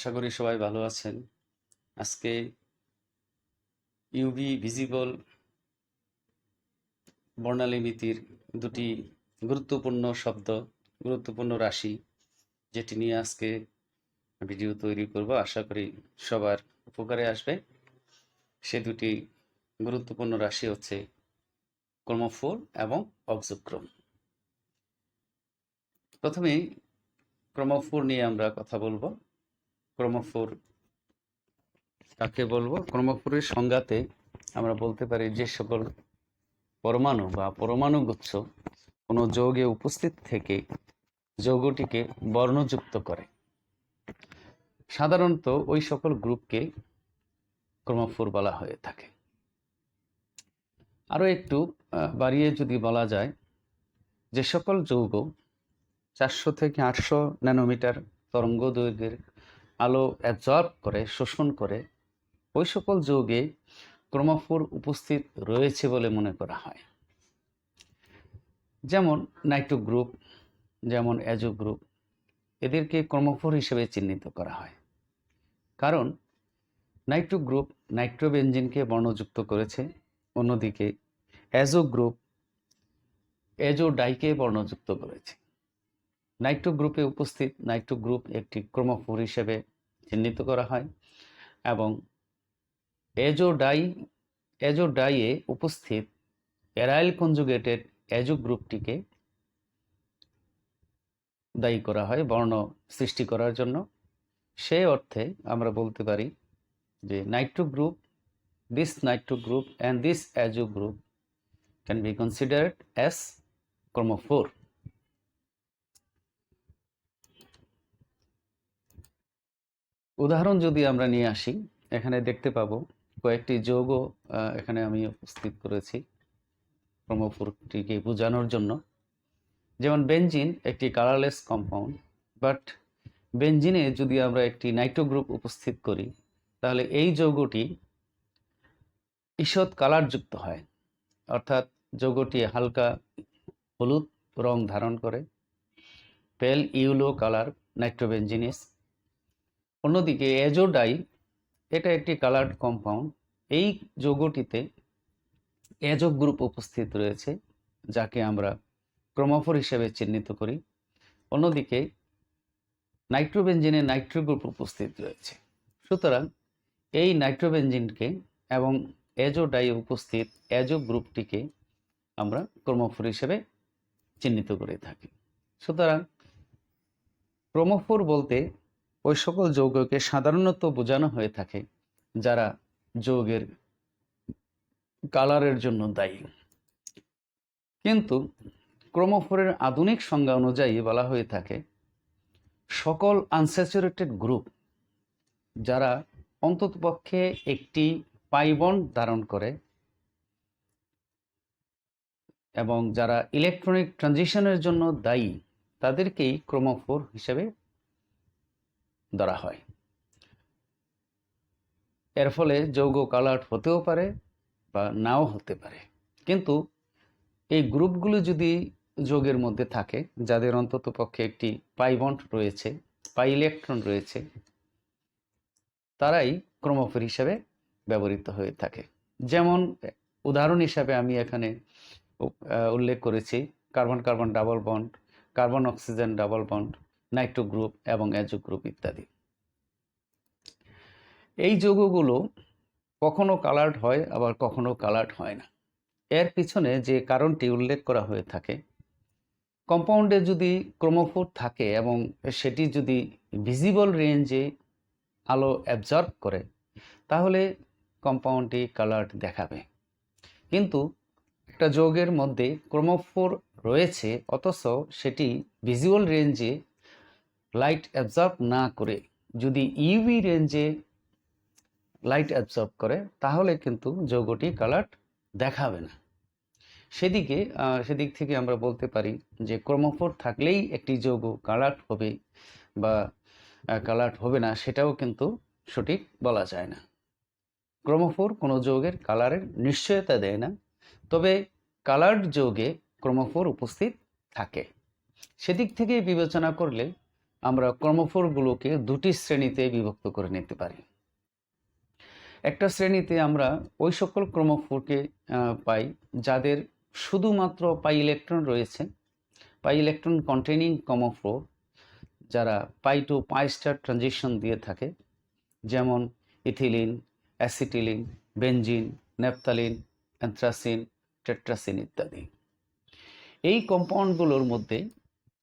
আশা করি সবাই ভালো আছেন। আজকে ইউভি ভিজিবল বর্ণালীমিতির দুটি গুরুত্বপূর্ণ শব্দ, গুরুত্বপূর্ণ রাশি যেটি নিয়ে আজকে ভিডিও তৈরি করব, আশা করি সবার উপকারে আসবে। সে দুটি গুরুত্বপূর্ণ রাশি হচ্ছে ক্রোমোফোর এবং অক্সোক্রোম। প্রথমেই ক্রোমোফোর নিয়ে আমরা কথা বলবো। ক্রোমোফোর কাকে বলবো? ক্রোমোফোরের সংজ্ঞাতে আমরা বলতে পারি যে সকল পরমাণু বা পরমাণুগুচ্ছ কোনো যৌগে উপস্থিত থেকে যৌগটিকে বর্ণযুক্ত করে, সাধারণত ওই সকল গ্রুপকে ক্রোমোফোর বলা হয়ে থাকে। আরও একটু বাড়িয়ে যদি বলা যায়, যে সকল যৌগ 400 থেকে 800 ন্যানোমিটার তরঙ্গ দৈর্ঘ্যের আলো অ্যাবজর্ব করে, শোষণ করে, ওই সকল যৌগে ক্রোমোফোর উপস্থিত রয়েছে বলে মনে করা হয়। যেমন নাইট্রো গ্রুপ, যেমন অ্যাজো গ্রুপ, এদেরকে ক্রোমোফোর হিসেবে চিহ্নিত করা হয়। কারণ নাইট্রো গ্রুপ নাইট্রোবেনজিনকে বর্ণযুক্ত করেছে, অন্যদিকে অ্যাজো গ্রুপ অ্যাজো ডাইকে বর্ণযুক্ত করেছে। নাইট্রো গ্রুপে উপস্থিত নাইট্রো গ্রুপ একটি ক্রোমোফোর হিসেবে চিহ্নিত করা হয়, এবং অ্যাজো ডাইয়ে উপস্থিত অ্যারাইল কনজুগেটেড অ্যাজো গ্রুপটিকে দায়ী করা হয় বর্ণ সৃষ্টি করার জন্য। সেই অর্থে আমরা বলতে পারি যে Nitro group, this nitro group and this azo group can be considered as chromophore. উদাহরণ যদি আমরা নিয়ে আসি, এখানে দেখতে পাবো কয়েকটি যৌগ এখানে আমি উপস্থিত করেছি ক্রোমোফোরটিকে বোঝানোর জন্য। যেমন বেনজিন একটি কালারলেস কম্পাউন্ড, বাট বেনজিনে যদি আমরা একটি নাইট্রো গ্রুপ উপস্থিত করি, তাহলে এই যৌগটি ঈষৎ কালারযুক্ত হয়, অর্থাৎ যৌগটি হালকা হলুদ রং ধারণ করে, পেল ইউলো কালার নাইট্রোবেনজিনিস। অন্যদিকে অ্যাজো ডাই, এটা একটি কালার্ড কম্পাউন্ড, এই যৌগটিতে অ্যাজো গ্রুপ উপস্থিত রয়েছে, যাকে আমরা ক্রোমোফোর হিসেবে চিহ্নিত করি। অন্যদিকে নাইট্রোবেনজিনে নাইট্রো গ্রুপ উপস্থিত রয়েছে। সুতরাং এই নাইট্রোবেনজিনকে এবং অ্যাজো ডাই উপস্থিত অ্যাজো গ্রুপটিকে আমরা ক্রোমোফোর হিসেবে চিহ্নিত করে থাকি। সুতরাং ক্রোমোফোর বলতে ওই সকল যৌগকে সাধারণত বোঝানো হয়ে থাকে যারা যৌগের কালারের জন্য দায়ী। কিন্তু ক্রোমোফোরের আধুনিক সংজ্ঞা অনুযায়ী বলা হয়ে থাকে সকল আনস্যাচুরেটেড গ্রুপ যারা অন্ততপক্ষে একটি পাই বন্ড ধারণ করে এবং যারা ইলেকট্রনিক ট্রানজিশনের জন্য দায়ী, তাদেরকেই ক্রোমোফোর হিসেবে ধরা হয়। এর ফলে যৌগ কালার হতেও পারে বা নাও হতে পারে। কিন্তু এই গ্রুপগুলো যদি যৌগের মধ্যে থাকে যাদের অন্ততপক্ষে একটি পাই বন্ড রয়েছে, পাই ইলেকট্রন রয়েছে, তারাই ক্রোমোফোর হিসেবে ব্যবহৃত হয়ে থাকে। যেমন উদাহরণ হিসাবে আমি এখানে উল্লেখ করেছি carbon carbon double bond, carbon oxygen double bond, Nitro group এবং অ্যাজো গ্রুপ ইত্যাদি। এই যৌগগুলো কখনো কালার্ড হয়, আবার কখনো কালার্ড হয় না। এর পিছনে যে কারণটি উল্লেখ করা হয়ে থাকে, কম্পাউন্ডে যদি ক্রোমোফোর থাকে এবং সেটি যদি ভিজিবল রেঞ্জে আলো অ্যাবজর্ব করে, তাহলে কম্পাউন্ডটি কালার্ড দেখাবে। কিন্তু একটা যৌগের মধ্যে ক্রোমোফোর রয়েছে, অথচ সেটি ভিজুয়াল রেঞ্জে লাইট অ্যাবজর্ব না করে যদি ইউভি রেঞ্জে লাইট অ্যাবজর্ব করে, তাহলে কিন্তু যৌগটি কালার্ড দেখাবে না। সেদিক থেকে আমরা বলতে পারি যে ক্রোমোফোর থাকলেই একটি যৌগ কালার্ড হবে বা কালার্ড হবে না, সেটাও কিন্তু সঠিক বলা যায় না। ক্রোমোফোর কোনো যৌগের কালারের নিশ্চয়তা দেয় না, তবে কালার্ড যৌগে ক্রোমোফোর উপস্থিত থাকে। সেদিক থেকে বিবেচনা করলে আমরা ক্রোমোফোরগুলোকে দুটি শ্রেণীতে বিভক্ত করে নিতে পারি। একটা শ্রেণীতে আমরা ওই সকল ক্রোমোফোরকে পাই যাদের শুধুমাত্র পাই ইলেকট্রন রয়েছে, পাই ইলেকট্রন কন্টেনিং ক্রোমোফোর, যারা pi to pi star transition দিয়ে থাকে, যেমন ইথিলিন, অ্যাসিটিলিন, বেনজিন, ন্যাপথালিন, অ্যান্থ্রাসিন, টেট্রাসিন ইত্যাদি। এই কম্পাউন্ডগুলোর মধ্যে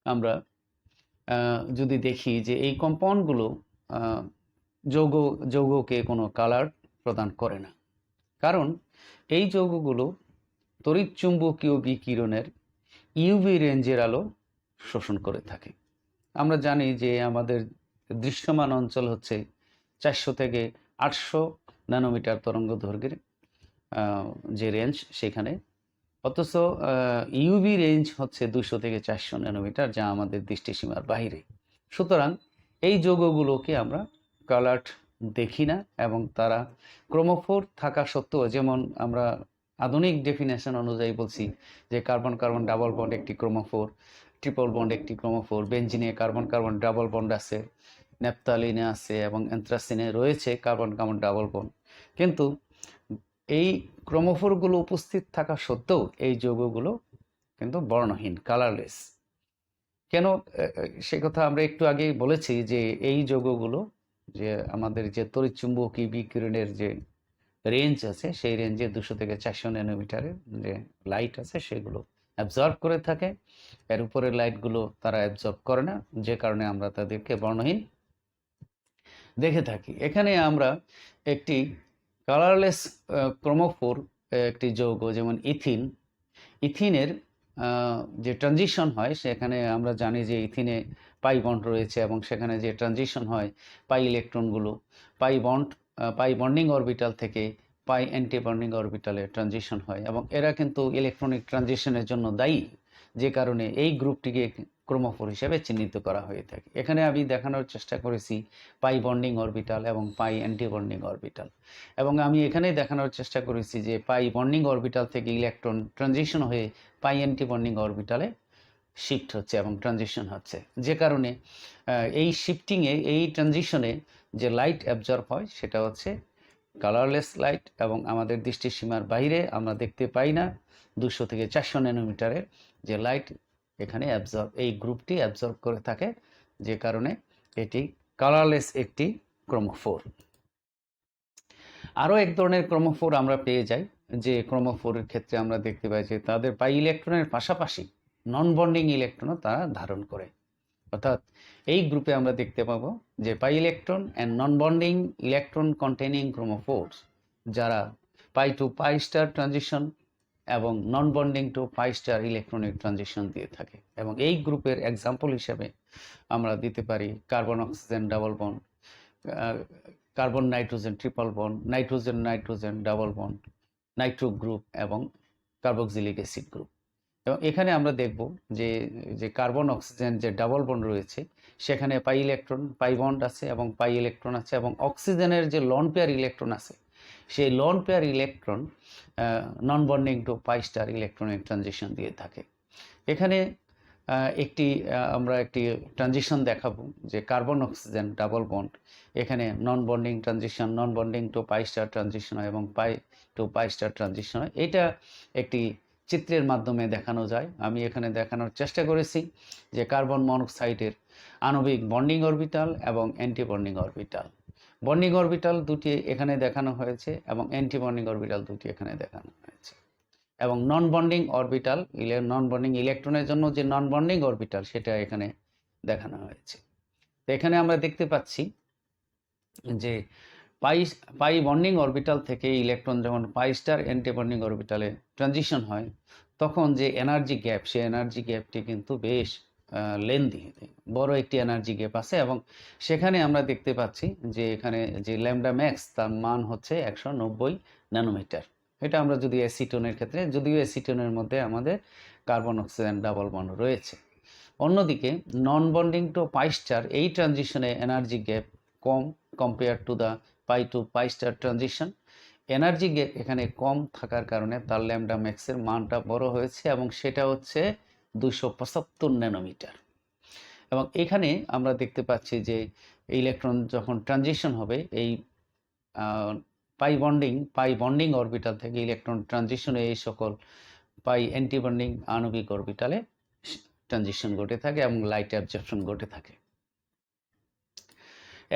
আমরা যদি দেখি যে এই কম্পাউন্ডগুলো যৌগকে কোনো কালার প্রদান করে না, কারণ এই যৌগগুলো তড়িৎচুম্বকীয় বিকিরণের ইউভি রেঞ্জের আলো শোষণ করে থাকে। আমরা জানি যে আমাদের দৃশ্যমান অঞ্চল হচ্ছে 400 থেকে 800 ন্যানোমিটার তরঙ্গ দৈর্ঘ্যের যে রেঞ্জ সেখানে, অথচ ইউভি রেঞ্জ হচ্ছে 200 থেকে 400 ন্যানোমিটার, যা আমাদের দৃষ্টিসীমার বাইরে। সুতরাং এই যৌগগুলোকে আমরা কালার্ড দেখি না, এবং তারা ক্রোমোফোর থাকা সত্ত্বেও, যেমন আমরা আধুনিক ডেফিনেশন অনুযায়ী বলছি যে কার্বন কার্বন ডাবল বন্ড একটি ক্রোমোফোর, ট্রিপল বন্ড একটি ক্রোমোফোর, বেনজিনে কার্বন কার্বন ডাবল বন্ড আছে, ন্যাপথালিনে আছে, এবং অ্যান্থ্রাসিনে রয়েছে কার্বন কার্বন ডাবল বন্ড। কিন্তু এই ক্রোমোফোরগুলো উপস্থিত থাকা সত্ত্বেও এই যৌগগুলো কিন্তু বর্ণহীন, কালারলেস। কেন সে কথা আমরা একটু আগেই বলেছি যে এই যৌগগুলো যে আমাদের যে তড়িৎচুম্বকীয় বিকিরণের যে রেঞ্জ আছে সেই রেঞ্জে 200 থেকে 400 ন্যানোমিটারের যে লাইট আছে সেগুলো অ্যাবজর্ব করে থাকে। এর উপরের লাইটগুলো তারা অ্যাবজর্ব করে না, যে কারণে আমরা তাদেরকে বর্ণহীন দেখে থাকি। এখানে আমরা একটি কালারলেস ক্রোমোফোর একটি যৌগ যেমন ইথিনের যে ট্রানজিশন হয়, সেখানে আমরা জানি যে ইথিনে পাই বন্ড রয়েছে, এবং সেখানে যে ট্রানজিশন হয় পাই ইলেকট্রনগুলো পাই বন্ডিং অরবিটাল থেকে পাই অ্যান্টি বন্ডিং অরবিটালে ট্রানজিশন হয়, এবং এরা কিন্তু ইলেকট্রনিক ট্রানজিশনের জন্য দায়ী, যে কারণে এই গ্রুপটিকে ক্রোমোফোর হিসেবে চিহ্নিত করা হয়ে থাকে। এখানে আমি দেখানোর চেষ্টা করেছি পাই বন্ডিং অরবিটাল এবং পাই অ্যান্টি বন্ডিং অরবিটাল, এবং আমি এখানে দেখানোর চেষ্টা করেছি যে পাই বন্ডিং অরবিটাল থেকে ইলেকট্রন ট্রানজিশন হয়ে পাই অ্যান্টি বন্ডিং অরবিটালে শিফট হচ্ছে এবং ট্রানজিশন হচ্ছে, যে কারণে এই শিফটিংয়ে, এই ট্রানজিশনে যে লাইট অ্যাবজর্ব হয় সেটা হচ্ছে কালারলেস লাইট, এবং আমাদের দৃষ্টিসীমার বাইরে আমরা দেখতে পাই না 200 থেকে 400 ন্যানোমিটারের যে লাইট এখানে এই গ্রুপটি অ্যাবজর্ব করে থাকে, যে কারণে এটি কালারলেস একটি ক্রোমোফোর। আরও এক ধরনের ক্রোমোফোর আমরা পেয়ে যাই, যে ক্রোমোফোরের ক্ষেত্রে আমরা দেখতে পাই যে তাদের পাই ইলেকট্রনের পাশাপাশি নন বন্ডিং ইলেকট্রনও তারা ধারণ করে। অর্থাৎ এই গ্রুপে আমরা দেখতে পাবো যে pi electron and non bonding electron containing chromophores, যারা pi to pi star transition এবং non bonding to pi star electronic transition দিয়ে থাকে। এবং এই গ্রুপের এক্সাম্পল হিসেবে আমরা দিতে পারি carbon oxygen double bond, carbon nitrogen triple bond, nitrogen nitrogen double bond, Nitro group এবং কার্বক্সিলিক অ্যাসিড গ্রুপ। এবং এখানে আমরা দেখব যে যে কার্বন অক্সিজেন যে ডাবল বন্ড রয়েছে সেখানে পাই ইলেকট্রন, পাই বন্ড আছে এবং পাই ইলেকট্রন আছে, এবং অক্সিজেনের যে লন পেয়ার ইলেকট্রন আছে সেই loan pair electron non bonding to pi star electronic transition দিয়ে থাকে। এখানে আমরা একটি ট্রানজিশন দেখাবো যে কার্বন অক্সিজেন ডাবল বন্ড, এখানে নন bonding transition, non bonding to pi star transition হয় এবং পাই টু পাই স্টার ট্রানজিশন হয়। এটা একটি চিত্রের মাধ্যমে দেখানো যায়। আমি এখানে দেখানোর চেষ্টা করেছি যে কার্বন মনোক্সাইডের আণবিক বন্ডিং অরবিটাল এবং anti bonding orbital. Bonding orbital দুটি এখানে দেখানো হয়েছে এবং অ্যান্টি বন্ডিং অরবিটাল দুটি এখানে দেখানো হয়েছে, এবং নন বন্ডিং অরবিটাল, নন বন্ডিং ইলেকট্রনের জন্য যে নন বন্ডিং অরবিটাল সেটা এখানে দেখানো হয়েছে। তো এখানে আমরা দেখতে পাচ্ছি যে পাই বন্ডিং অরবিটাল থেকে ইলেকট্রন যখন পাই স্টার অ্যান্টি বন্ডিং অরবিটালে ট্রানজিশন হয় তখন যে এনার্জি গ্যাপ, সেই এনার্জি গ্যাপটি কিন্তু বেশ লেন্দি, বড় একটি এনার্জি গ্যাপ আছে, এবং সেখানে আমরা দেখতে পাচ্ছি যে এখানে যে ল্যামডা ম্যাক্স তার মান হচ্ছে 190 ন্যানোমিটার। এটা আমরা যদি অ্যাসিটোনের ক্ষেত্রে, যদিও অ্যাসিটোনের মধ্যে আমাদের কার্বন অক্সিজেন ডাবল বন্ড রয়েছে। অন্যদিকে non bonding to pi star এই ট্রানজিশনে এনার্জি গ্যাপ কম compare to the pi to pi star transition. Energy gap এখানে কম থাকার কারণে তার ল্যামডা ম্যাক্সের মানটা বড় হয়েছে, এবং সেটা হচ্ছে 275 ন্যানোমিটার। এবং এখানে আমরা দেখতে পাচ্ছি যে ইলেকট্রন যখন ট্রানজিশন হবে এই পাই বন্ডিং অরবিটাল থেকে ইলেকট্রন ট্রানজিশনে এই সকল পাই অ্যান্টি বন্ডিং আণবিক অরবিটালে ট্রানজিশন ঘটে থাকে এবং লাইট অ্যাবজর্পশন ঘটে থাকে।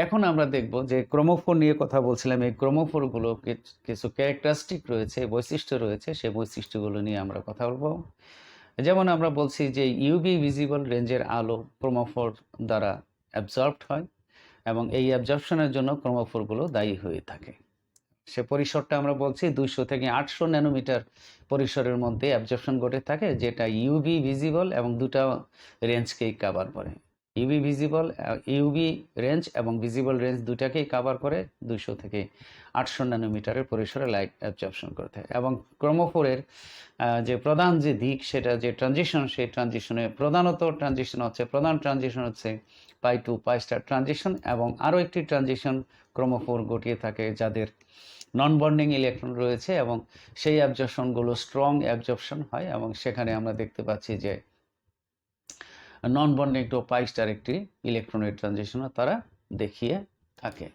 এখন আমরা দেখব যে ক্রোমোফোর নিয়ে কথা বলছিলাম, এই ক্রোমোফোরগুলো কিছু ক্যারেক্টারিস্টিক রয়েছে, বৈশিষ্ট্য রয়েছে, সেই বৈশিষ্ট্যগুলো নিয়ে আমরা কথা বলবো। যেমন আমরা বলছি যে ইউভি ভিজিবল রেঞ্জের আলো ক্রোমোফোর দ্বারা অ্যাবজর্বড হয় এবং এই অ্যাবজর্পশনের জন্য ক্রোমোফোরগুলো দায়ী হয়ে থাকে। সে পরিসরটা আমরা বলছি 200 থেকে 800 ন্যানোমিটার পরিসরের মধ্যে অ্যাবজর্পশন ঘটে থাকে, যেটা ইউভি ভিজিবল এবং দুটা রেঞ্জকেই কভার করে। ইউভি রেঞ্জ এবং ভিজিবল রেঞ্জ দুটাকেই কভার করে 200 থেকে 800 ন্যানোমিটারের পরিসরে লাইট অ্যাবজর্পশন করতে হয়। এবং ক্রোমোফোরের যে প্রধান যে দিক সেটা যে ট্রানজিশন, সেই ট্রানজিশনে প্রধান ট্রানজিশন হচ্ছে পাই টু পাই স্টার ট্রানজিশন, এবং আরও একটি ট্রানজিশন ক্রোমোফোর ঘটিয়ে থাকে যাদের নন বন্ডিং ইলেকট্রন রয়েছে এবং সেই অ্যাবজর্পশনগুলো স্ট্রং অ্যাবজর্পশন হয় এবং সেখানে আমরা দেখতে পাচ্ছি যে নন বন্ডিং টু পাই স্টার একটি ইলেকট্রনের ট্রানজিশনও তারা দেখিয়ে থাকে।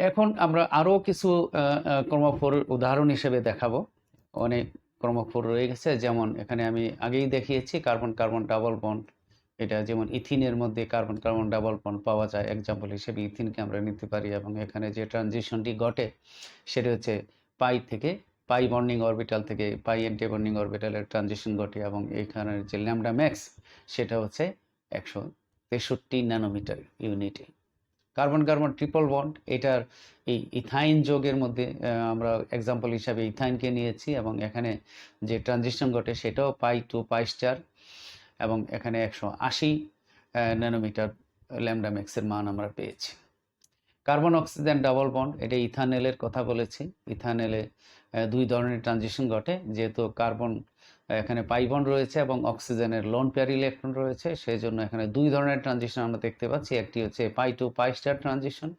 এখন আমরা আরও কিছু ক্রোমোফোর উদাহরণ হিসেবে দেখাবো। অনেক ক্রোমোফোর রয়ে গেছে, যেমন এখানে আমি আগেই দেখিয়েছি কার্বন কার্বন ডাবল বন্ড। এটা যেমন ইথিনের মধ্যে কার্বন কার্বন ডাবল বন্ড পাওয়া যায়, এক্সাম্পল হিসেবে ইথিনকে আমরা নিতে পারি। এবং এখানে যে ট্রানজিশনটি ঘটে সেটা হচ্ছে পাই থেকে পাই বন্ডিং অরবিটাল থেকে পাই অ্যান্টি বন্ডিং অরবিটালের ট্রানজিশন ঘটে এবং এখানের যে ল্যামডা ম্যাক্স সেটা হচ্ছে 163 ন্যানোমিটার ইউনিটে। কার্বন কার্বন ট্রিপল বন্ড, এটার এই ইথাইন যোগের মধ্যে আমরা এক্সাম্পল হিসাবে ইথাইনকে নিয়েছি এবং এখানে যে ট্রানজিশন ঘটে সেটাও পাই টু পাই স্টার এবং এখানে 180 ন্যানোমিটার ল্যামডা ম্যাক্সের মান আমরা পেয়েছি। কার্বন অক্সিজেন ডাবল বন্ড, এটা ইথানেলের কথা বলেছি। ইথানেলে দুই ধরনের ট্রানজিশন ঘটে, যেহেতু কার্বন এখানে পাই বন্ড রয়েছে এবং অক্সিজেনের লোন পেয়ার ইলেকট্রন রয়েছে, সেই জন্য এখানে দুই ধরনের ট্রানজিশন আমরা দেখতে পাচ্ছি। একটি হচ্ছে পাই টু পাই স্টার ট্রানজিশন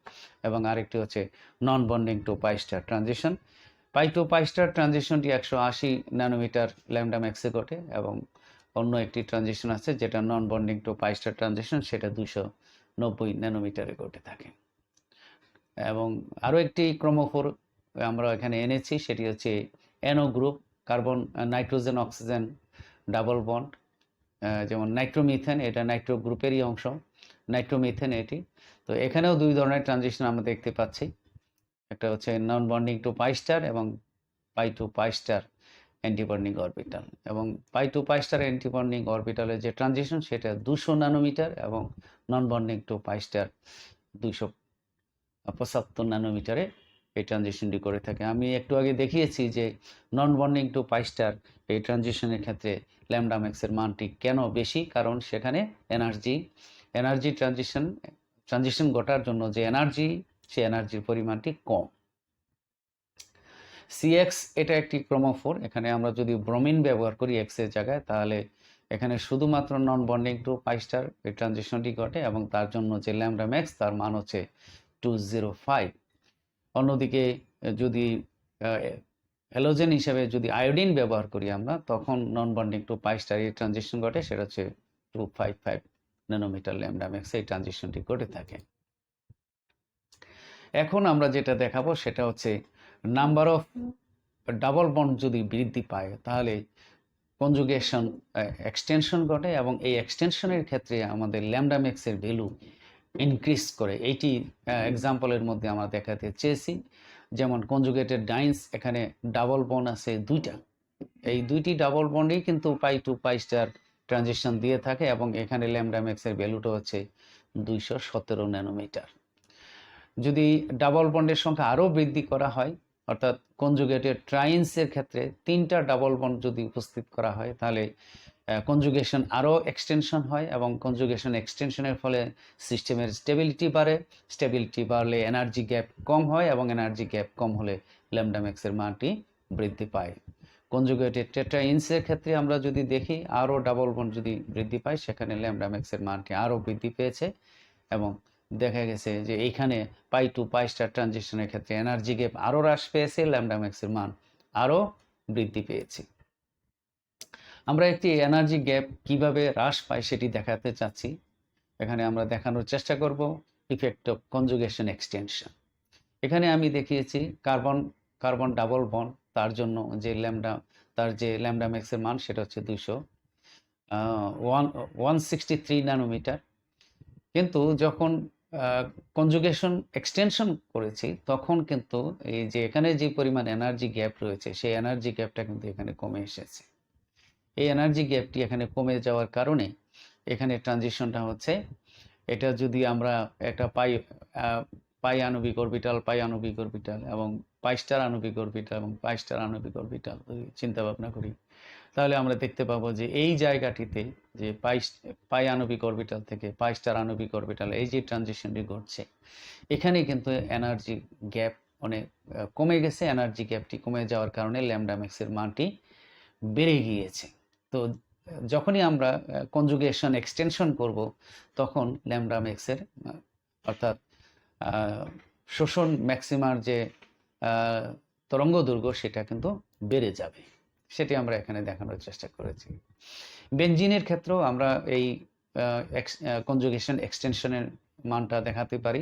এবং আরেকটি হচ্ছে নন bonding to pi star transition. Pi to pi star ট্রানজিশনটি 180 nanometre lambda ম্যাক্সে ঘটে এবং অন্য একটি ট্রানজিশন আছে যেটা নন bonding to pi star transition, সেটা 290 ন্যানোমিটারে ঘটে থাকে। এবং আরও একটি ক্রোমোফোর আমরা এখানে এনেছি, সেটি হচ্ছে NO group, carbon nitrogen oxygen double bond, যেমন নাইট্রোমিথেন, এটা নাইট্রো গ্রুপেরই অংশ, নাইট্রোমিথেন এটি। তো এখানেও দুই ধরনের ট্রানজিশন আমরা দেখতে পাচ্ছি, একটা হচ্ছে নন বন্ডিং টু পাই স্টার এবং পাই to pi star antibonding orbital. এবং পাই টু পাই স্টার অ্যান্টিবন্ডিং অরবিটালের যে ট্রানজিশন সেটা 200 ন্যানোমিটার এবং non bonding to pi star 275 ন্যানোমিটারে এই ট্রানজিশনটি করে থাকে। আমি একটু আগে দেখিয়েছি যে নন বন্ডিং টু পাই স্টার এই ট্রানজিশনের ক্ষেত্রে ল্যামডা ম্যাক্সের মানটি কেন বেশি, কারণ সেখানে এনার্জি ট্রানজিশন ঘটার জন্য যে এনার্জি, সেই এনার্জির পরিমাণটি কম। সিএক্স, এটা একটি ক্রোমোফোর। এখানে আমরা যদি ব্রোমিন ব্যবহার করি এক্স এর জায়গায়, তাহলে এখানে শুধুমাত্র নন বন্ডিং টু পাই স্টার এই ট্রানজিশনটি ঘটে এবং তার জন্য যে ল্যামডা ম্যাক্স তার মান হচ্ছে 205। অন্যদিকে যদি হ্যালোজেন হিসেবে যদি আয়োডিন ব্যবহার করি আমরা, তখন নন বন্ডিং টু পাই স্টার এই ট্রানজিশন ঘটে, সেটা হচ্ছে 255 ন্যানোমিটার ল্যামডা ম্যাক্স এই ট্রানজিশনটি ঘটে থাকে। এখন আমরা যেটা দেখাবো সেটা হচ্ছে নাম্বার অফ ডাবল বন্ড যদি বৃদ্ধি পায় তাহলে কনজুগেশন এক্সটেনশন ঘটে এবং এই এক্সটেনশনের ক্ষেত্রে আমাদের ল্যামডা ম্যাক্সের ভ্যালু ইনক্রিজ করে। এইটি এক্সাম্পলের মধ্যে আমরা দেখাতে চেয়েছি। যেমন কনজুগেটেড ডাইন্স, এখানে ডাবল বন্ড আছে দুইটা, এই দুইটি ডাবল বন্ডেই কিন্তু পাই টু পাই স্টার ট্রানজিশন দিয়ে থাকে এবং এখানে ল্যামডা ম্যাক্সের ভ্যালুটা হচ্ছে 217 ন্যানোমিটার। যদি ডাবল বন্ডের সংখ্যা আরও বৃদ্ধি করা হয়, অর্থাৎ কনজুগেটেড ট্রাইন্সের ক্ষেত্রে 3টা ডাবল বন্ড যদি উপস্থিত করা হয়, তাহলে কনজুগেশন আরও এক্সটেনশন হয় এবং কনজুগেশন এক্সটেনশনের ফলে সিস্টেমের স্টেবিলিটি বাড়ে। স্টেবিলিটি বাড়লে এনার্জি গ্যাপ কম হয় এবং এনার্জি গ্যাপ কম হলে ল্যামডা ম্যাক্সের মানটি বৃদ্ধি পায়। কনজুগেটেড টেট্রাইন্সের ক্ষেত্রে আমরা যদি দেখি আরও ডাবল বন্ড যদি বৃদ্ধি পায়, সেখানে ল্যামডা ম্যাক্সের মানটি আরও বৃদ্ধি পেয়েছে এবং দেখা গেছে যে এইখানে পাই টু পাই স্টার ট্রানজিশনের ক্ষেত্রে এনার্জি গ্যাপ আরও হ্রাস পেয়েছে, ল্যামডা ম্যাক্সের মান আরও বৃদ্ধি পেয়েছে। আমরা একটি এনার্জি গ্যাপ কিভাবে হ্রাস পায় সেটি দেখাতে চাচ্ছি। এখানে আমরা দেখানোর চেষ্টা করব ইফেক্ট অফ কনজুগেশন এক্সটেনশন। এখানে আমি দেখিয়েছি কার্বন কার্বন ডাবল বন্ড, তার জন্য যে ল্যামডা ম্যাক্সের মান সেটা হচ্ছে 163 ন্যানোমিটার। কিন্তু যখন কনজুগেশন এক্সটেনশন করেছি তখন কিন্তু এই যে এখানে যে পরিমাণ এনার্জি গ্যাপ রয়েছে সেই এনার্জি গ্যাপটা কিন্তু এখানে কমে এসেছে। এই এনার্জি গ্যাপটি এখানে কমে যাওয়ার কারণে এখানে ট্রানজিশনটা হচ্ছে, এটা যদি আমরা একটা পাই আণবিক অরবিটাল এবং পাই স্টার আণবিক অরবিটাল এবং পাই স্টার আণবিক অরবিটাল যদি চিন্তা ভাবনা করি, তাহলে আমরা দেখতে পাবো যে এই জায়গাটিতে যে পাই আণবিক অরবিটাল থেকে পাই স্টার আণবিক অরবিটাল এই যে ট্রানজিশনটি ঘটছে, এখানে কিন্তু এনার্জি গ্যাপ অনেক কমে গেছে। এনার্জি গ্যাপটি কমে যাওয়ার কারণে ল্যামডা ম্যাক্সের মানটি বেড়ে গিয়েছে। তো যখনই আমরা কনজুগেশন এক্সটেনশন করব তখন ল্যামডা ম্যাক্সের অর্থাৎ শোষণ ম্যাক্সিমার যে তরঙ্গ দৈর্ঘ্য সেটা কিন্তু বেড়ে যাবে। সেটি আমরা এখানে দেখানোর চেষ্টা করেছি। বেনজিনের ক্ষেত্রেও আমরা এই কনজুগেশন এক্সটেনশনের মানটা দেখাতে পারি।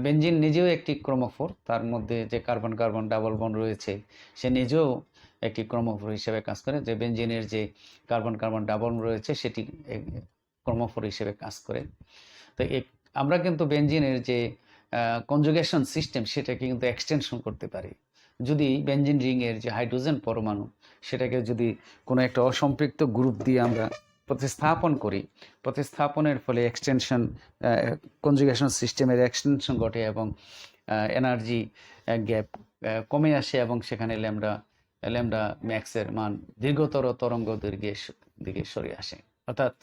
বেনজিন নিজেও একটি ক্রোমোফোর, তার মধ্যে যে কার্বন কার্বন ডাবল বন্ড রয়েছে সে নিজেও একটি ক্রোমোফোর হিসেবে কাজ করে। যে বেনজিনের যে কার্বন কার্বন ডাবল রয়েছে সেটি ক্রোমোফোর হিসেবে কাজ করে। তো আমরা কিন্তু বেনজিনের যে কনজুগেশন সিস্টেম সেটাকে কিন্তু এক্সটেনশন করতে পারি। যদি বেনজিন রিংয়ের যে হাইড্রোজেন পরমাণু সেটাকে যদি কোনো একটা অসম্পৃক্ত গ্রুপ দিয়ে আমরা প্রতিস্থাপন করি, প্রতিস্থাপনের ফলে এক্সটেনশন কনজুগেশন সিস্টেমের এক্সটেনশন ঘটে এবং এনার্জি গ্যাপ কমে আসে এবং সেখানে ল্যামডা ম্যাক্সের মান দীর্ঘতর তরঙ্গ দৈর্ঘ্যের দিকে সরে আসে। অর্থাৎ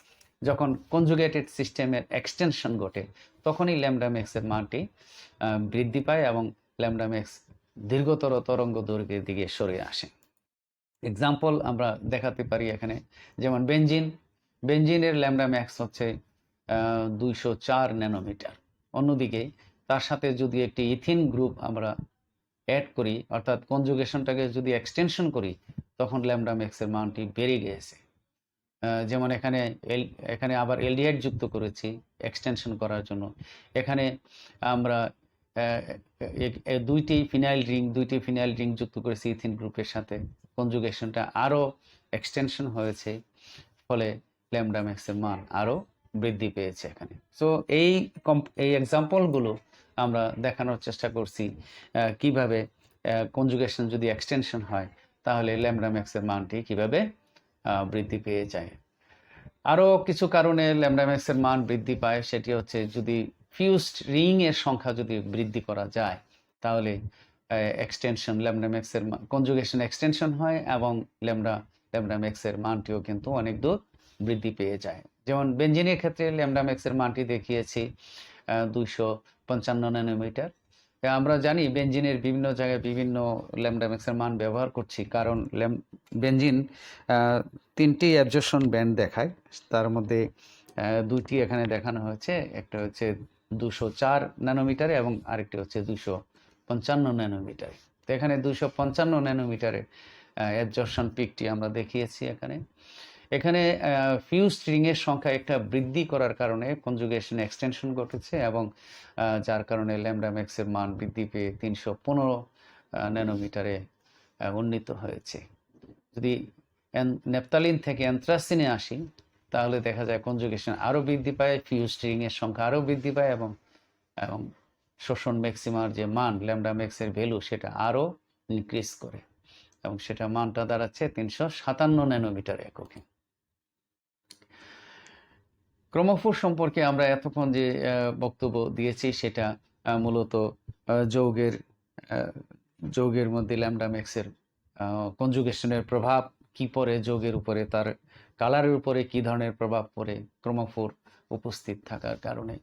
যখন কনজুগেটেড সিস্টেমের এক্সটেনশন ঘটে তখনই ল্যামডা ম্যাক্সের মানটি বৃদ্ধি পায় এবং ল্যামডা ম্যাক্স দীর্ঘতর তরঙ্গ দৈর্ঘ্যের দিকে সরে আসে। এক্সাম্পল আমরা দেখাতে পারি এখানে, যেমন বেনজিনের ল্যামডা ম্যাক্স হচ্ছে 204 ন্যানোমিটার। অন্যদিকে তার সাথে যদি একটি ইথিন গ্রুপ আমরা অ্যাড করি, অর্থাৎ কনজুগেশনটাকে যদি এক্সটেনশন করি, তখন ল্যামডা ম্যাক্সের মানটি বেড়ে গিয়েছে। যেমন এখানে আবার এলডিহাইড যুক্ত করেছি এক্সটেনশন করার জন্য। এখানে আমরা দুইটি ফিনাইল রিং যুক্ত করেছি ইথিন গ্রুপের সাথে। কনজুগেশনটা আরও এক্সটেনশন হয়েছে, ফলে ল্যামডা ম্যাক্সের মান আরও বৃদ্ধি পেয়েছে এখানে। সো এই এক্সাম্পলগুলো আমরা দেখানোর চেষ্টা করছি কিভাবে কনজুগেশন যদি এক্সটেনশন হয় তাহলে ল্যামডা ম্যাক্সের মানটি কিভাবে বৃদ্ধি পেয়ে যায়। আরও কিছু কারণে ল্যামডা ম্যাক্সের মান বৃদ্ধি পায়, সেটি হচ্ছে যদি ফিউজড রিংয়ের সংখ্যা যদি বৃদ্ধি করা যায় তাহলে এক্সটেনশন ল্যামডা ম্যাক্সের কনজুগেশন এক্সটেনশন হয় এবং ল্যামডা ম্যাক্সের মানটিও কিন্তু অনেক দূর বৃদ্ধি পেয়ে যায়। যেমন বেনজিনের ক্ষেত্রে ল্যামডা ম্যাক্সের মানটি দেখিয়েছি 255 ন্যানোমিটার। আমরা জানি বেনজিনের বিভিন্ন জায়গায় বিভিন্ন ল্যামডা ম্যাক্সের মান ব্যবহার করছি, কারণ বেনজিন 3টি অ্যাবজর্পশন ব্যান্ড দেখায়, তার মধ্যে 2টি এখানে দেখানো হয়েছে। একটা হচ্ছে 204 ন্যানোমিটারে এবং আরেকটি হচ্ছে 255 ন্যানোমিটারে। তো এখানে 255 ন্যানোমিটারের অ্যাবজর্পশন পিকটি আমরা দেখিয়েছি এখানে ফিউজ রিংয়ের সংখ্যা একটা বৃদ্ধি করার কারণে কনজুগেশন এক্সটেনশন ঘটেছে এবং যার কারণে ল্যামডা ম্যাক্সের মান বৃদ্ধি পেয়ে 315 ন্যানোমিটারে উন্নীত হয়েছে। যদি নেপথালিন থেকে অ্যানথ্রাসিনে আসি তাহলে দেখা যায় কনজুগেশন আরও বৃদ্ধি পায়, ফিউজ রিংয়ের সংখ্যা আরও বৃদ্ধি পায় এবং শোষণ ম্যাক্সিমার যে মান ল্যামডা ম্যাক্সের ভ্যালু সেটা আরও ইনক্রিজ করে এবং সেটা মানটা দাঁড়াচ্ছে 357 ন্যানোমিটার এককে। ক্রোমোফোর সম্পর্কে আমরা এতক্ষণ যে বক্তব্য দিয়েছি সেটা মূলত যৌগের মধ্যে ল্যামডা ম্যাক্সের কনজুগেশনের প্রভাব কি পড়ে যৌগের উপরে, তার কালারের উপরে কি ধরনের প্রভাব পড়ে ক্রোমোফোর উপস্থিত থাকার কারণে।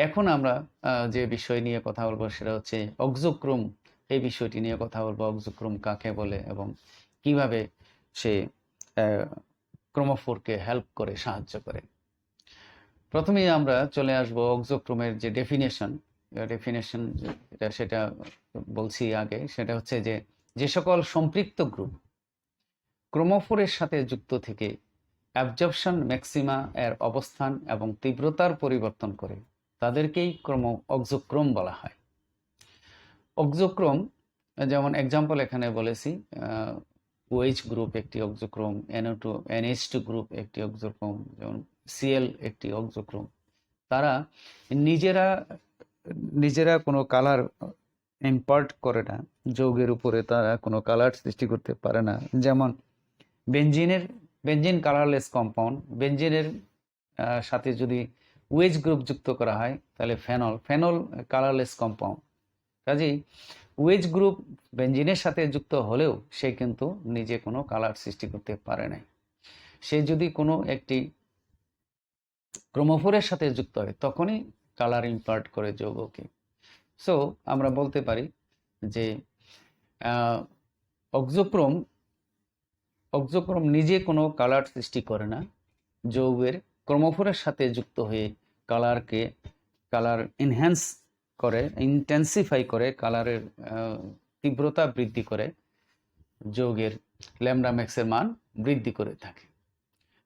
এখন আমরা যে বিষয় নিয়ে কথা বলবো সেটা হচ্ছে অক্সোক্রোম। এই বিষয়টি নিয়ে কথা বলবো, অক্সোক্রোম কাকে বলে এবং কিভাবে সে ক্রোমোফোরকে হেল্প করে, সাহায্য করে। প্রথমেই আমরা চলে আসবো অক্সোক্রোমের যে ডেফিনেশন সেটা বলছি আগে। সেটা হচ্ছে যে সকল সম্পৃক্ত গ্রুপ ক্রোমোফোরের সাথে যুক্ত থেকে অ্যাবজর্পশন ম্যাক্সিমা এর অবস্থান এবং তীব্রতার পরিবর্তন করে তাদেরকেই অক্সোক্রোম বলা হয়। অক্সোক্রোম যেমন এক্সাম্পল এখানে বলেছি, OH গ্রুপ একটি অক্সোক্রোম, NO2 NH2 গ্রুপ একটি অক্সোক্রোম, যেমন Cl একটি অক্সোক্রোম। তারা নিজেরা কোনো কালার ইম্পার্ট করে না, যৌগের উপরে তারা কোনো কালার সৃষ্টি করতে পারে না। যেমন বেনজিন কালারলেস কম্পাউন্ড, বেনজিনের সাথে যদি OH গ্রুপ যুক্ত করা হয় তাহলে ফেনল কালারলেস কম্পাউন্ড। কাজেই OH গ্রুপ বেনজিনের সাথে যুক্ত হলেও সে কিন্তু নিজে কোনো কালার সৃষ্টি করতে পারে না। সে যদি কোনো একটি ক্রোমোফোরের সাথে যুক্ত হয় তখনই কালার ইম্পার্ট করে যৌগকে। সো আমরা বলতে পারি যে অক্সোক্রোম নিজে কোনো কালার সৃষ্টি করে না, যৌগের ক্রোমোফোরের সাথে যুক্ত হয়ে কালার এনহ্যান্স করে, ইন্টেন্সিফাই করে, কালারের তীব্রতা বৃদ্ধি করে, যৌগের ল্যামডা ম্যাক্সের মান বৃদ্ধি করে থাকে।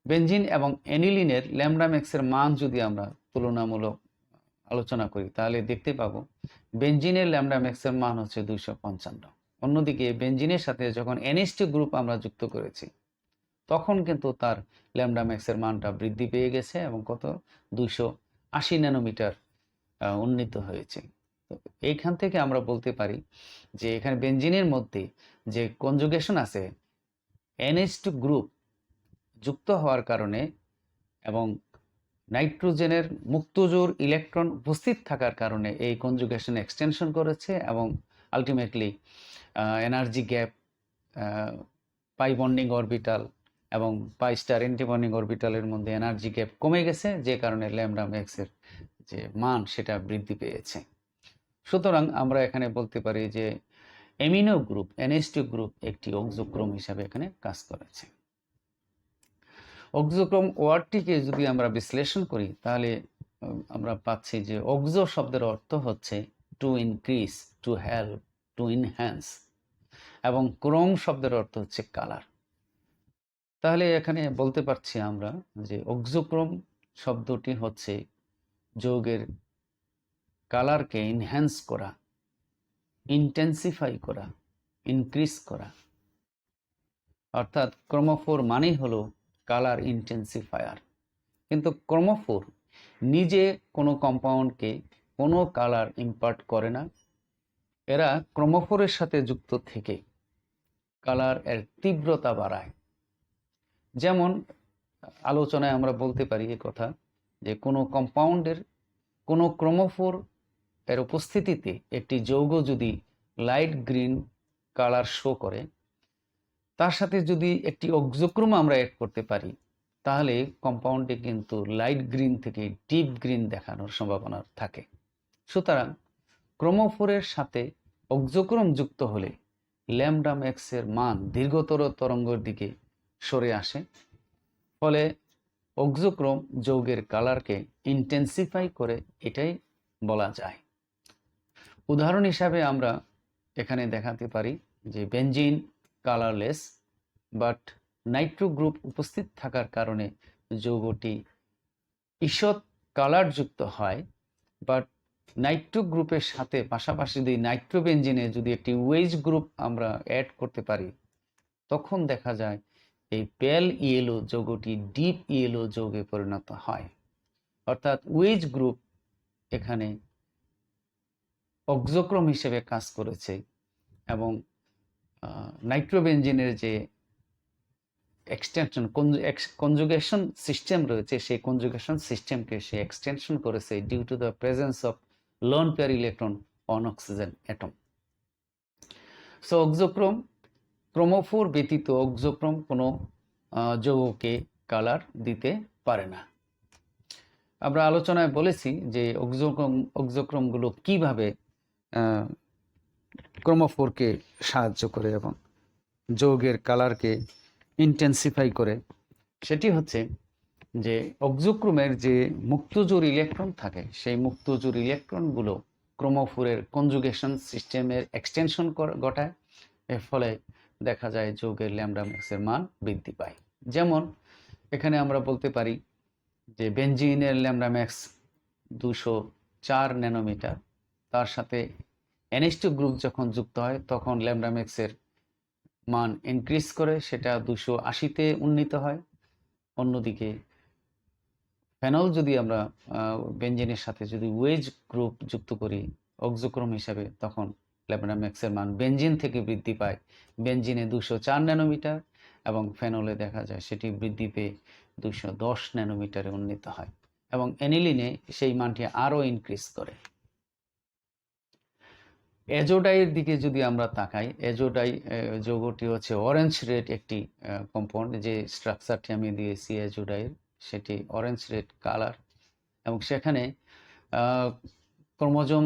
বেনজিন এবং অ্যানিলিনের ল্যামডা ম্যাক্সের মান যদি আমরা তুলনামূলক আলোচনা করি তাহলে দেখতে পাবো বেনজিনের ল্যামডা ম্যাক্সের মান হচ্ছে 255। অন্যদিকে বেনজিনের সাথে যখন NH2 গ্রুপ আমরা যুক্ত করেছি তখন কিন্তু তার ল্যামডা ম্যাক্সের মানটা বৃদ্ধি পেয়ে গেছে এবং কত 280 ন্যানোমিটার উন্নীত হয়েছে। তো এইখান থেকে আমরা বলতে পারি যে এখানে বেনজিনের মধ্যে যে কনজুগেশন আছে NH2 গ্রুপ যুক্ত হওয়ার কারণে এবং নাইট্রোজেনের মুক্তজোর ইলেকট্রন উপস্থিত থাকার কারণে এই কনজুগেশন এক্সটেনশন করেছে এবং আলটিমেটলি এনার্জি গ্যাপ, পাই বন্ডিং অরবিটাল এবং পাই স্টার অ্যান্টিবন্ডিং অরবিটালের মধ্যে এনার্জি গ্যাপ কমে গেছে, যে কারণে ল্যামডা ম্যাক্সের যে মান সেটা বৃদ্ধি পেয়েছে। সুতরাং আমরা এখানে বলতে পারি যে অ্যামিনো গ্রুপ NH2 গ্রুপ একটি অক্সোক্রোম হিসাবে এখানে কাজ করেছে। অক্সোক্রোম ওয়ার্ডটিকে যদি আমরা বিশ্লেষণ করি তাহলে আমরা পাচ্ছি যে অক্সো শব্দের অর্থ হচ্ছে to increase, to help, two enhance, এবং ক্রোম শব্দের অর্থ হচ্ছে কালার। তাহলে এখানে বলতে পারছি আমরা যে অক্সোক্রোম শব্দটি হচ্ছে যৌগের কালারকে ইনহ্যান্স করা, ইন্টেন্সিফাই করা, ইনক্রিজ করা। অর্থাৎ ক্রোমোফোর মানেই হলো কালার ইন্টেন্সিফায়ার। কিন্তু ক্রোমোফোর নিজে কোনো কম্পাউন্ডকে কোনো কালার ইম্পার্ট করে না, এরা ক্রোমোফোরের সাথে যুক্ত থেকে কালার এর তীব্রতা বাড়ায়। যেমন আলোচনায় আমরা বলতে পারি এই কথা যে কোনো কম্পাউন্ডের কোনো ক্রোমোফোর এর উপস্থিতিতে একটি যৌগ যদি লাইট গ্রিন কালার শো করে, তার সাথে যদি একটি অক্সোক্রোম আমরা অ্যাড করতে পারি তাহলে কম্পাউন্ডে কিন্তু লাইট গ্রিন থেকে ডিপ গ্রিন দেখানোর সম্ভাবনা থাকে। সুতরাং ক্রোমোফোরের সাথে অক্সোক্রোম যুক্ত হলে ল্যামডা ম্যাক্সের মান দীর্ঘতর তরঙ্গের দিকে সরে আসে, ফলে অক্সোক্রোম যৌগের কালারকে ইন্টেন্সিফাই করে, এটাই বলা যায়। উদাহরণ হিসাবে আমরা এখানে দেখাতে পারি যে benzene colourless, but Nitro group উপস্থিত থাকার কারণে যৌগটি ঈষৎ কালার যুক্ত হয়। বাট নাইট্রো গ্রুপের সাথে পাশাপাশি যদি নাইট্রোবেনজিনে যদি একটি OH গ্রুপ আমরা অ্যাড করতে পারি তখন দেখা যায় এই পেল ইয়েলো যৌগটি ডিপ ইয়েলো যৌগে পরিণত হয়। অর্থাৎ OH গ্রুপ এখানে অক্সোক্রোম হিসেবে কাজ করেছে এবং নাইট্রোবেনজিনের যে এক্সটেনশন কনজুগেশন সিস্টেম রয়েছে সেই কনজুগেশন সিস্টেমকে সে এক্সটেনশন করেছে due to the presence of lone pair electron on oxygen atom. So chromophore ব্যতীত অক্সোক্রোম কোনো যৌগকে কালার দিতে পারে না। আমরা আলোচনায় বলেছি যে অক্সোক্রোমগুলো কিভাবে ক্রোমোফোরকে সাহায্য করে এবং যৌগের কালারকে ইন্টেন্সিফাই করে। সেটি হচ্ছে যে অক্সোক্রোমের যে মুক্তজোর ইলেকট্রন থাকে সেই মুক্তজোর ইলেকট্রনগুলো ক্রোমোফোরের কনজুগেশন সিস্টেমের এক্সটেনশন ঘটায়। এর ফলে দেখা যায় যৌগের ল্যামডা ম্যাক্সের মান বৃদ্ধি পায়। যেমন এখানে আমরা বলতে পারি যে বেনজিনের ল্যামডা ম্যাক্স 204 ন্যানোমিটার, তার সাথে NH2 গ্রুপ যখন যুক্ত হয় তখন ল্যামডা ম্যাক্সের মান ইনক্রিজ করে, সেটা 280-তে উন্নীত হয়। অন্যদিকে ফেনল যদি আমরা বেনজিনের সাথে যদি ওয়েজ গ্রুপ যুক্ত করি অক্সোক্রোম হিসাবে, তখন ল্যামডা ম্যাক্সের মান বেনজিন থেকে বৃদ্ধি পায় বেনজিনে 204 ন্যানোমিটার, এবং ফেনলে দেখা যায় সেটি বৃদ্ধি পেয়ে 210 ন্যানোমিটারে উন্নীত হয়, এবং অ্যানিলিনে সেই মানটি আরও ইনক্রিজ করে। অ্যাজোডাইয়ের দিকে যদি আমরা তাকাই, অ্যাজোডাই যৌগটি হচ্ছে অরেঞ্জ রেড একটি কম্পাউন্ড, যে স্ট্রাকচারটি আমি দিয়েছি অ্যাজোডাইয়ের সেটি অরেঞ্জ রেড কালার, এবং সেখানে ক্রোমোজোম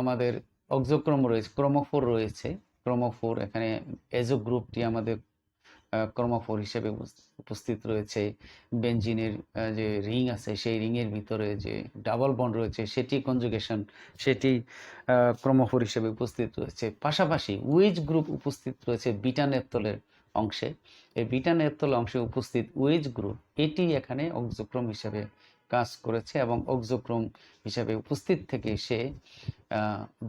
আমাদের অক্সোক্রোম রয়েছে, ক্রোমোফোর রয়েছে, ক্রোমোফোর এখানে অ্যাজো গ্রুপটি আমাদের ক্রোমোফোর হিসেবে উপস্থিত রয়েছে। বেনজিনের যে রিং আছে সেই রিংয়ের ভিতরে যে ডাবল বন্ড রয়েছে সেটি কনজুগেশন, সেটি ক্রোমোফোর হিসেবে উপস্থিত রয়েছে। পাশাপাশি ওয়েজ গ্রুপ উপস্থিত রয়েছে বিটা নেপথলের অংশে। এই বিটা নেপথল অংশে উপস্থিত ওয়েজ গ্রুপ এটি এখানে অক্সোক্রোম হিসেবে কাজ করেছে, এবং অক্সোক্রোম হিসেবে উপস্থিত থেকে সে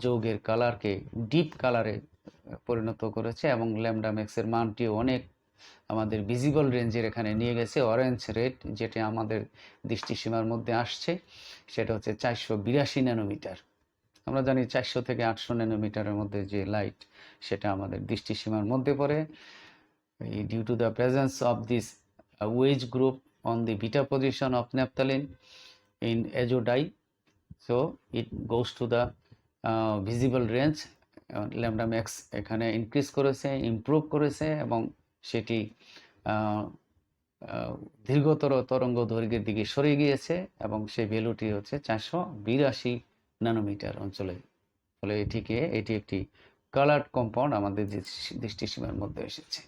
যৌগের কালারকে ডিপ কালারে পরিণত করেছে, এবং ল্যামডা ম্যাক্সের মানটিও অনেক আমাদের ভিজিবল রেঞ্জের এখানে নিয়ে গেছে। অরেঞ্জ রেড যেটা আমাদের দৃষ্টিসীমার মধ্যে আসছে সেটা হচ্ছে 482 ন্যানোমিটার। আমরা জানি 400 থেকে 800 ন্যানোমিটারের মধ্যে যে লাইট সেটা আমাদের দৃষ্টিসীমার মধ্যে পড়ে। Due to the presence of this wedge group on the beta position of naphthalene in azodai, so it goes to the visible range. Lambda max এখানে ইনক্রিজ করেছে, ইমপ্রুভ করেছে, এবং সেটি দীর্ঘতর তরঙ্গ দৈর্ঘ্যের দিকে সরে গিয়েছে, এবং সেই ভ্যালুটি হচ্ছে 482 ন্যানোমিটার অঞ্চলে। ফলে এটি একটি কালার্ড কম্পাউন্ড আমাদের দৃষ্টিসীমার মধ্যে এসেছে।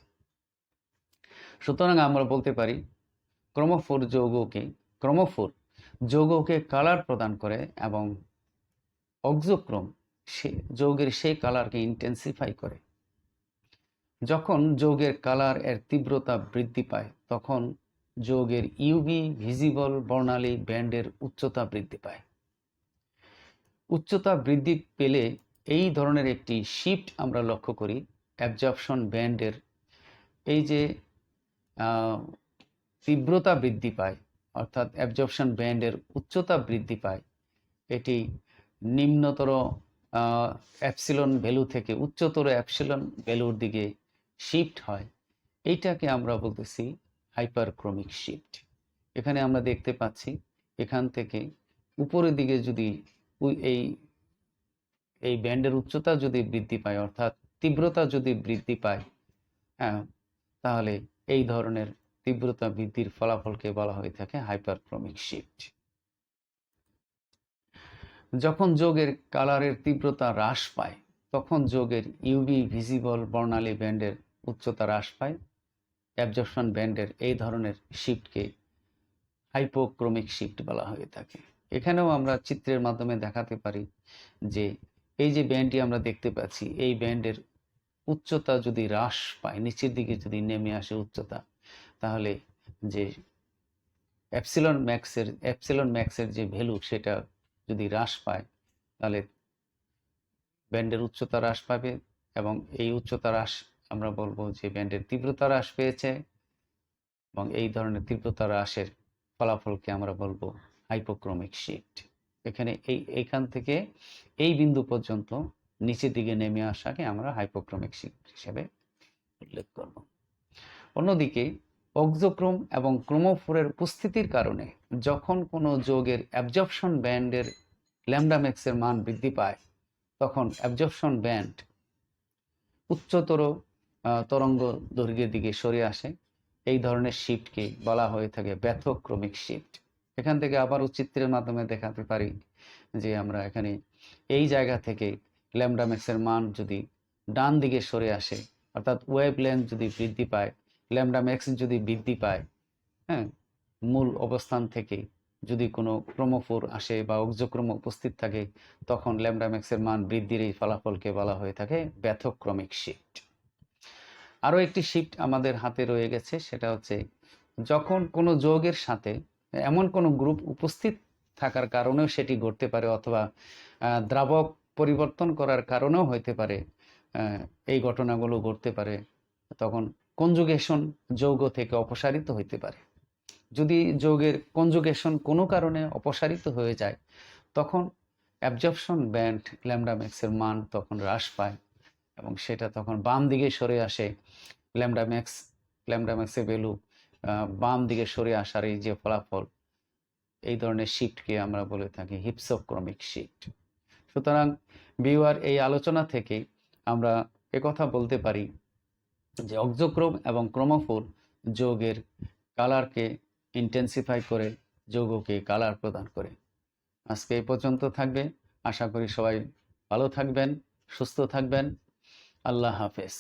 সুতরাং আমরা বলতে পারি ক্রোমোফোর যৌগকে কালার প্রদান করে, এবং অক্সোক্রোম যৌগের সেই কালারকে ইন্টেন্সিফাই করে। যখন যৌগের কালার এর তীব্রতা বৃদ্ধি পায় তখন যৌগের ইউভি ভিজিবল বর্ণালী ব্যান্ডের উচ্চতা বৃদ্ধি পায়। উচ্চতা বৃদ্ধি পেলে এই ধরনের একটি শিফট আমরা লক্ষ্য করি অ্যাবজর্পশন ব্যান্ডের। এই যে তীব্রতা বৃদ্ধি পায় অর্থাৎ অ্যাবজর্পশন ব্যান্ডের উচ্চতা বৃদ্ধি পায়, এটি নিম্নতর অ্যাপসিলন ভ্যালু থেকে উচ্চতর অ্যাপসিলন ভ্যালুর দিকে শিফট হয়। এইটাকে আমরা বলতেছি হাইপারক্রমিক শিফট। এখানে আমরা দেখতে পাচ্ছি এখান থেকে উপরের দিকে যদি এই ব্যান্ডের উচ্চতা যদি বৃদ্ধি পায় অর্থাৎ তীব্রতা যদি বৃদ্ধি পায়, হ্যাঁ, তাহলে এই ধরনের তীব্রতা বৃদ্ধির ফলাফলকে বলা হয়ে থাকে হাইপারক্রমিক শিফট। যখন যৌগের কালারের তীব্রতা হ্রাস পায় তখন যৌগের ইউভি ভিজিবল বর্ণালী ব্যান্ডের উচ্চতা হ্রাস পায়। অ্যাবজর্পশন ব্যান্ডের এই ধরনের শিফটকে হাইপোক্রমিক শিফট বলা হয়ে থাকে। এখানেও আমরা চিত্রের মাধ্যমে দেখাতে পারি যে এই যে ব্যান্ডটি আমরা দেখতে পাচ্ছি এই ব্যান্ডের উচ্চতা যদি হ্রাস পায়, নিচের দিকে যদি নেমে আসে উচ্চতা, তাহলে যে অ্যাপসিলন ম্যাক্সের যে ভ্যালু সেটা যদি হ্রাস পায় তাহলে ব্যান্ডের উচ্চতা হ্রাস পাবে, এবং এই উচ্চতা হ্রাস আমরা বলবো যে ব্যান্ডের তীব্রতা হ্রাস পেয়েছে, এবং এই ধরনের তীব্রতা হ্রাসের ফলাফলকে আমরা বলবো হাইপোক্রমিক শিফট। এখানে এইখান থেকে এই বিন্দু পর্যন্ত নিচের দিকে নেমে আসাকে আমরা হাইপোক্রমিক শিফট হিসেবে উল্লেখ করব। অন্যদিকে অক্সোক্রোম এবং ক্রোমোফোরের উপস্থিতির কারণে যখন কোনো যৌগের অ্যাবজর্পশন ব্যান্ডের ল্যামডা ম্যাক্সের মান বৃদ্ধি পায় তখন অ্যাবজর্পশন ব্যান্ড উচ্চতর তরঙ্গ দৈর্ঘ্যের দিকে সরে আসে। এই ধরনের শিফটকে বলা হয়ে থাকে ব্যথক্রমিক শিফট। এখান থেকে আবার চিত্রের মাধ্যমে দেখাতে পারি যে আমরা এখানে এই জায়গা থেকে ল্যামডা ম্যাক্সের মান যদি ডান দিকে সরে আসে অর্থাৎ ওয়েভলেন্থ যদি বৃদ্ধি পায়, ল্যামডা ম্যাক্স যদি বৃদ্ধি পায়, হ্যাঁ, মূল অবস্থান থেকে যদি কোনো ক্রোমোফোর আসে বা অক্সোক্রোম উপস্থিত থাকে তখন ল্যামডা ম্যাক্সের মান বৃদ্ধির এই ফলাফলকে বলা হয়ে থাকে ব্যথক্রমিক শিফট। আরও একটি শিফট আমাদের হাতে রয়ে গেছে, সেটা হচ্ছে যখন কোনো যৌগের সাথে এমন কোনো গ্রুপ উপস্থিত থাকার কারণেও সেটি ঘটতে পারে, অথবা দ্রাবক পরিবর্তন করার কারণেও হইতে পারে, এই ঘটনাগুলো ঘটতে পারে, তখন কনজুগেশন যৌগ থেকে অপসারিত হইতে পারে। যদি যৌগের কনজুগেশন কোনো কারণে অপসারিত হয়ে যায়, তখন অ্যাবজর্পশন ব্যান্ড ল্যামডা ম্যাক্সের মান তখন হ্রাস পায় এবং সেটা তখন বাম দিকে সরে আসে। ল্যামডা ম্যাক্সের ভ্যালু বাম দিকে সরে আসার এই যে ফলাফল, এই ধরনের শিফটকে আমরা বলে থাকি হিপসোক্রমিক শিফট। সুতরাং ভিউয়ার, এই আলোচনা থেকে আমরা একথা বলতে পারি যে অক্সোক্রোম এবং ক্রোমোফোর যৌগের কালারকে ইন্টেন্সিফাই করে, যৌগকে কালার প্রদান করে। আজকে এই পর্যন্ত থাকবে। আশা করি সবাই ভালো থাকবেন, সুস্থ থাকবেন। আল্লাহ হাফেজ।